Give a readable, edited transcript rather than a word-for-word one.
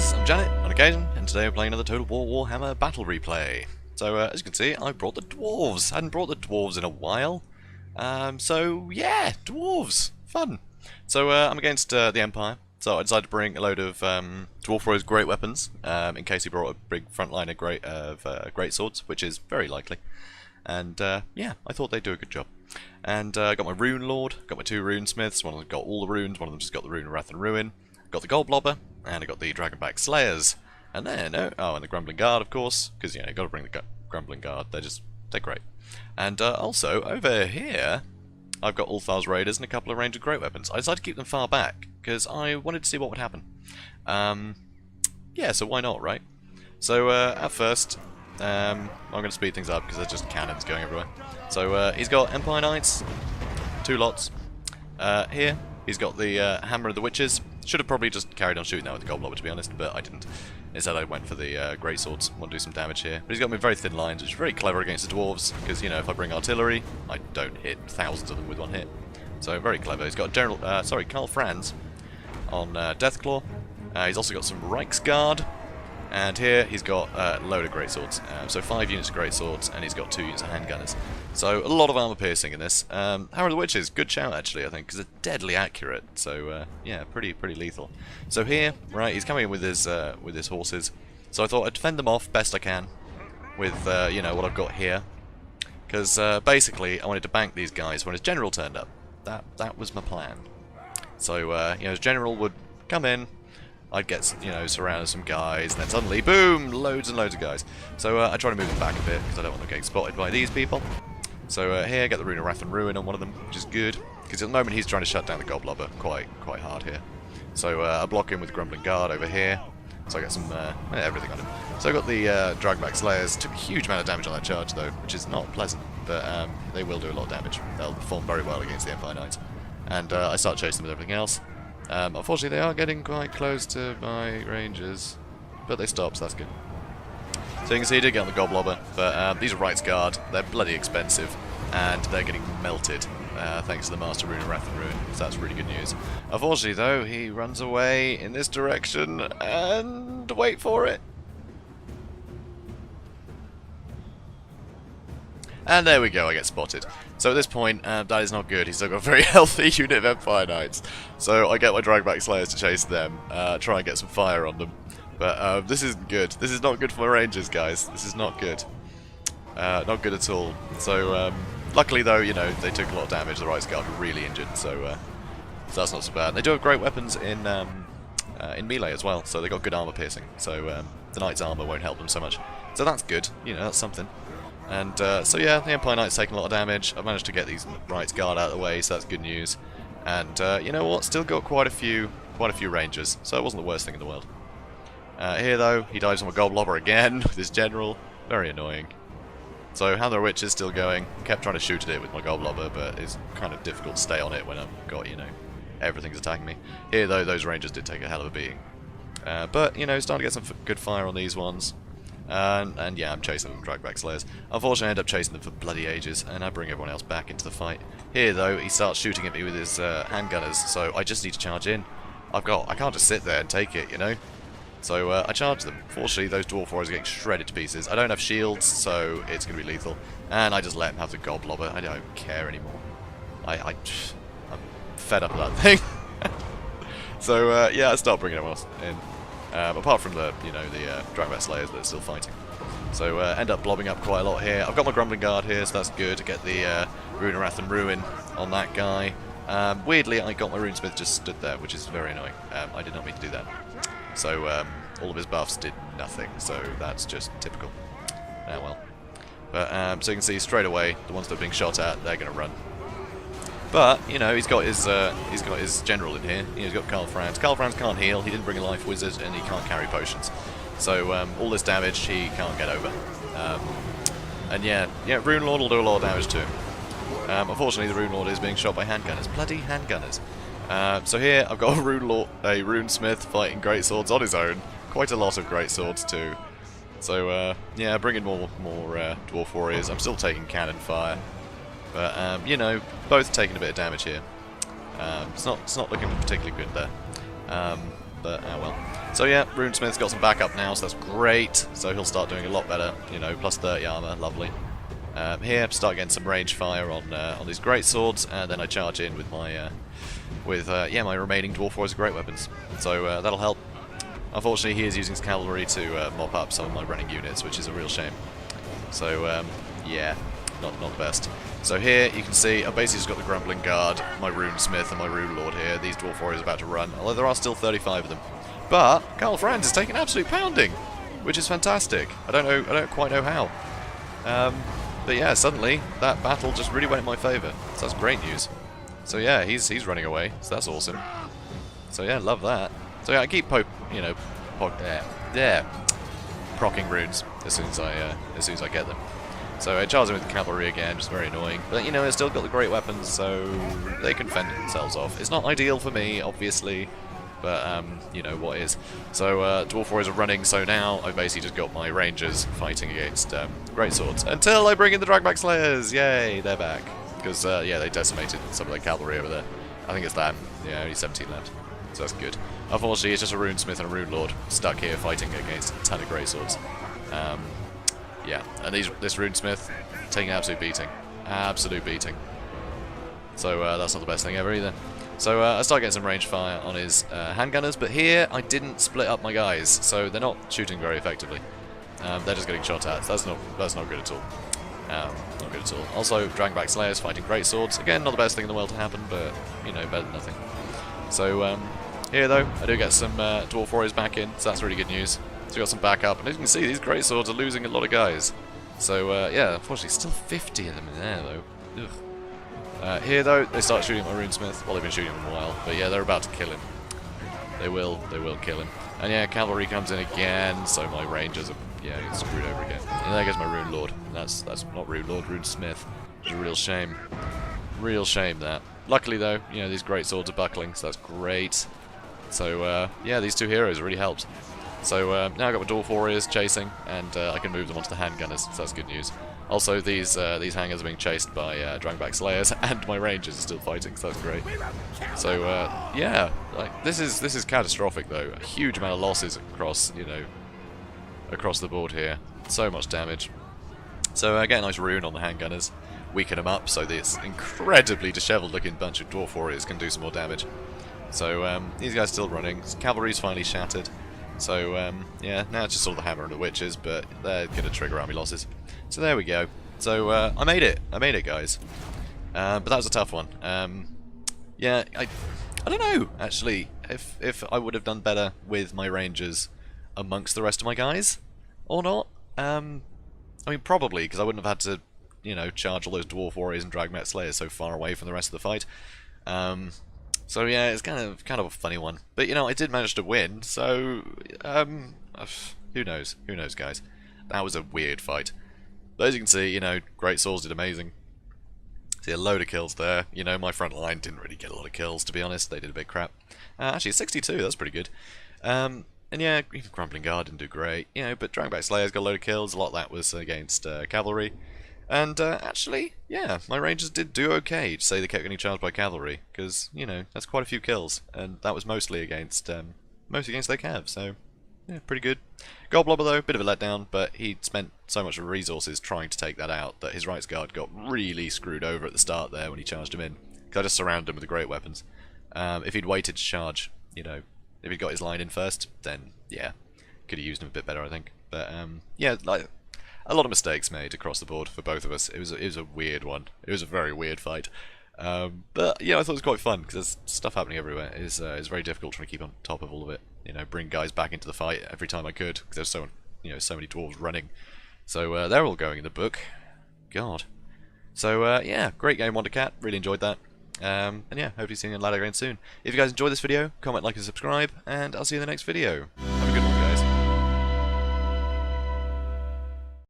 guys, I'm Janet, on occasion, and today we're playing another Total War Warhammer Battle Replay. So, as you can see, I brought the Dwarves. I hadn't brought the Dwarves in a while. So, yeah, Dwarves. Fun. So, I'm against the Empire, so I decided to bring a load of Dwarf Warriors great weapons, in case he brought a big frontliner great swords, which is very likely. And, yeah, I thought they'd do a good job. And I got my Rune Lord, got my 2 Rune Smiths, one of them got all the runes, one of them just got the Rune of Wrath and Ruin. Got the Gold Blobber, and I got the Dragonback Slayers. And then, and the Grumbling Guard, of course, because, you know, you got to bring the Grumbling Guard, they're great. And also, over here, I've got Ulthar's Raiders and a couple of ranged great weapons. I decided to keep them far back, because I wanted to see what would happen. Yeah, so why not, right? So, at first, I'm going to speed things up, because there's just cannons going everywhere. So, he's got Empire Knights, 2 lots. Here, he's got the Hammer of the Witches. Should have probably just carried on shooting that with the Gold Blobber, to be honest, but I didn't. Instead, I went for the Great Swords. Want to do some damage here. But he's got me very thin lines, which is very clever against the Dwarves, because, you know, if I bring artillery, I don't hit thousands of them with one hit. So, very clever. He's got Karl Franz on Deathclaw. He's also got some Reichsguard. And here, he's got a load of Great Swords. So 5 units of Great Swords, and he's got 2 units of Handgunners. So a lot of armor piercing in this. Hammer of the Witches, good shout actually, I think, because they're deadly accurate. So yeah, pretty lethal. So here, right, he's coming in with his horses. So I thought I'd defend them off best I can with you know, what I've got here. Because basically, I wanted to bank these guys when his general turned up. That was my plan. So you know, his general would come in. I'd get, you know, surrounded some guys, and then suddenly, boom, loads and loads of guys. So I try to move them back a bit, because I don't want them getting spotted by these people. So here, I get the Rune of Wrath and Ruin on one of them, which is good, because at the moment he's trying to shut down the Gold Blobber quite hard here. So I block him with the Grumbling Guard over here, so I get some, everything on him. So I got the Dragonback Slayers, took a huge amount of damage on that charge though, which is not pleasant, but they will do a lot of damage. They'll perform very well against the Empire Knights. And I start chasing them with everything else. Unfortunately, they are getting quite close to my ranges, but they stop, so that's good. So you can see he did get on the Gold Blobber, but these are Reichsguard. They're bloody expensive, and they're getting melted thanks to the Master Rune of Wrath and Ruin, so that's really good news. Unfortunately, though, he runs away in this direction, and wait for it. And there we go, I get spotted. So at this point, that is not good. He's still got a very healthy unit of Empire Knights. So I get my Dragonback Slayers to chase them, try and get some fire on them. But this isn't good. This is not good for my Rangers, guys. This is not good. Not good at all. So luckily, though, you know, they took a lot of damage. The Reichsguard were really injured, so that's not so bad. They do have great weapons in melee as well, so they got good armor piercing. So the Knight's armor won't help them so much. So that's good. You know, that's something. And so yeah, the Empire Knight's taking a lot of damage. I've managed to get these Reichsguard out of the way, so that's good news. And you know what? Still got quite a few Rangers, so it wasn't the worst thing in the world. Here though, he dives on a Gold Blobber again with his general. Very annoying. So Hammer of the Witch is still going. Kept trying to shoot at it with my Gold Blobber, but it's kind of difficult to stay on it when I've got, you know, everything's attacking me. Here though, those Rangers did take a hell of a beating. But you know, starting to get some good fire on these ones. And yeah, I'm chasing them with Dragonback Slayers. Unfortunately, I end up chasing them for bloody ages, and I bring everyone else back into the fight. Here, though, he starts shooting at me with his handgunners, so I just need to charge in. I can't just sit there and take it, you know? So I charge them. Fortunately, those Dwarf Warriors are getting shredded to pieces. I don't have shields, so it's going to be lethal. And I just let him have the Gold Blobber. I don't care anymore. I'm fed up of that thing. So yeah, I start bringing everyone else in. Apart from the, you know, the Dragonback Slayers that are still fighting. So end up blobbing up quite a lot here. I've got my Grumbling Guard here, so that's good to get the Rune of Wrath and Ruin on that guy. Weirdly, I got my Runesmith just stood there, which is very annoying. I did not mean to do that. So all of his buffs did nothing, so that's just typical. Ah well. But so you can see straight away, the ones that are being shot at, they're going to run. But, you know, he's got his general in here. He's got Karl Franz. Karl Franz can't heal, he didn't bring a life wizard, and he can't carry potions. So all this damage he can't get over. And yeah, Rune Lord will do a lot of damage to him. Unfortunately, the Rune Lord is being shot by handgunners. Bloody handgunners. So here I've got a Rune Smith fighting great swords on his own. Quite a lot of great swords too. So yeah, bring in more Dwarf Warriors. I'm still taking cannon fire. But, you know, both taking a bit of damage here. It's not looking particularly good there. but oh well. So yeah, Runesmith's got some backup now, so that's great. So he'll start doing a lot better, you know, plus 30 armor, lovely. Here, start getting some range fire on these great swords, and then I charge in with my my remaining Dwarf Warriors great weapons. So that'll help. Unfortunately, he is using his cavalry to mop up some of my running units, which is a real shame. So yeah, not the best. So here you can see I've basically just got the Grumbling Guard, my Runesmith, and my Rune Lord here. These Dwarf Warriors are about to run, although there are still 35 of them. But Karl Franz is taking an absolute pounding, which is fantastic. I don't quite know how. But yeah, suddenly that battle just really went in my favour. So that's great news. So yeah, he's running away. So that's awesome. So yeah, love that. So yeah, I keep procking runes as soon as I get them. So I charge them with the cavalry again, just very annoying. But you know, it's still got the great weapons, so they can fend themselves off. It's not ideal for me, obviously. But, you know, what is. So, Dwarf Warriors are running, so now I've basically just got my Rangers fighting against Great Swords. Until I bring in the Dragback Slayers! Yay, they're back. Because, yeah, they decimated some of their cavalry over there. I think it's that. Yeah, only 17 left. So that's good. Unfortunately, it's just a Runesmith and a Rune Lord stuck here fighting against a ton of Great Swords. Yeah, and this Runesmith taking an absolute beating. Absolute beating. So, that's not the best thing ever either. So I start getting some range fire on his handgunners, but here I didn't split up my guys, so they're not shooting very effectively. They're just getting shot at. So that's not good at all. Not good at all. Also, Dragback Slayers fighting great swords. Again, not the best thing in the world to happen, but you know, better than nothing. So here though, I do get some Dwarf Warriors back in, so that's really good news. So we got some backup, and as you can see, these great swords are losing a lot of guys. So yeah, unfortunately, still 50 of them in there though. Ugh. Here though, they start shooting at my Runesmith. Well, they've been shooting him a while, but yeah, they're about to kill him. They will kill him. And yeah, cavalry comes in again, so my Rangers are getting screwed over again. And there goes my Rune Lord. That's not Rune Lord, Runesmith. It's a real shame. Real shame that. Luckily though, you know, these great swords are buckling, so that's great. So yeah, these two heroes really helped. So now I've got my Dwarf Warriors chasing, and I can move them onto the handgunners, so that's good news. Also, these hangers are being chased by Dragback Slayers, and my Rangers are still fighting, so that's great. So yeah, like this is catastrophic though. A huge amount of losses across, you know, across the board here. So much damage. So get a nice rune on the handgunners, weaken them up so this incredibly dishevelled looking bunch of Dwarf Warriors can do some more damage. So these guys are still running. Cavalry's finally shattered. So yeah, now it's just sort of the hammer and the witches, but they're going to trigger army losses. So there we go. So I made it, guys. But that was a tough one. Yeah, I don't know actually if I would have done better with my Rangers amongst the rest of my guys or not. I mean, probably because I wouldn't have had to, you know, charge all those Dwarf Warriors and Dragmet Slayers so far away from the rest of the fight. So yeah, it's kind of a funny one. But you know, I did manage to win. So who knows? Who knows, guys? That was a weird fight. But as you can see, you know, Great Swords did amazing. See a load of kills there. You know, my front line didn't really get a lot of kills, to be honest. They did a bit crap. Actually, 62, that's pretty good. And yeah, even Grumbling Guard didn't do great. You know, but Dragback Slayers got a load of kills. A lot of that was against cavalry. And actually, yeah, my Rangers did do okay. To say they kept getting charged by cavalry, because you know that's quite a few kills, and that was mostly against their cav. So yeah, pretty good. Goldblobber though, bit of a letdown, but he spent so much resources trying to take that out that his Rights Guard got really screwed over at the start there when he charged him in. Because I just surrounded him with the great weapons. If he'd waited to charge, you know, if he'd got his line in first, then yeah, could have used him a bit better, I think. But yeah, like. A lot of mistakes made across the board for both of us. It was a weird one. It was a very weird fight. But yeah, I thought it was quite fun because there's stuff happening everywhere. It's very difficult trying to keep on top of all of it. You know, bring guys back into the fight every time I could because there's so many dwarves running. So they're all going in the book. God. So yeah, great game, Wonder Cat. Really enjoyed that. And yeah, hopefully seeing you on Ladder again soon. If you guys enjoyed this video, comment, like, and subscribe, and I'll see you in the next video.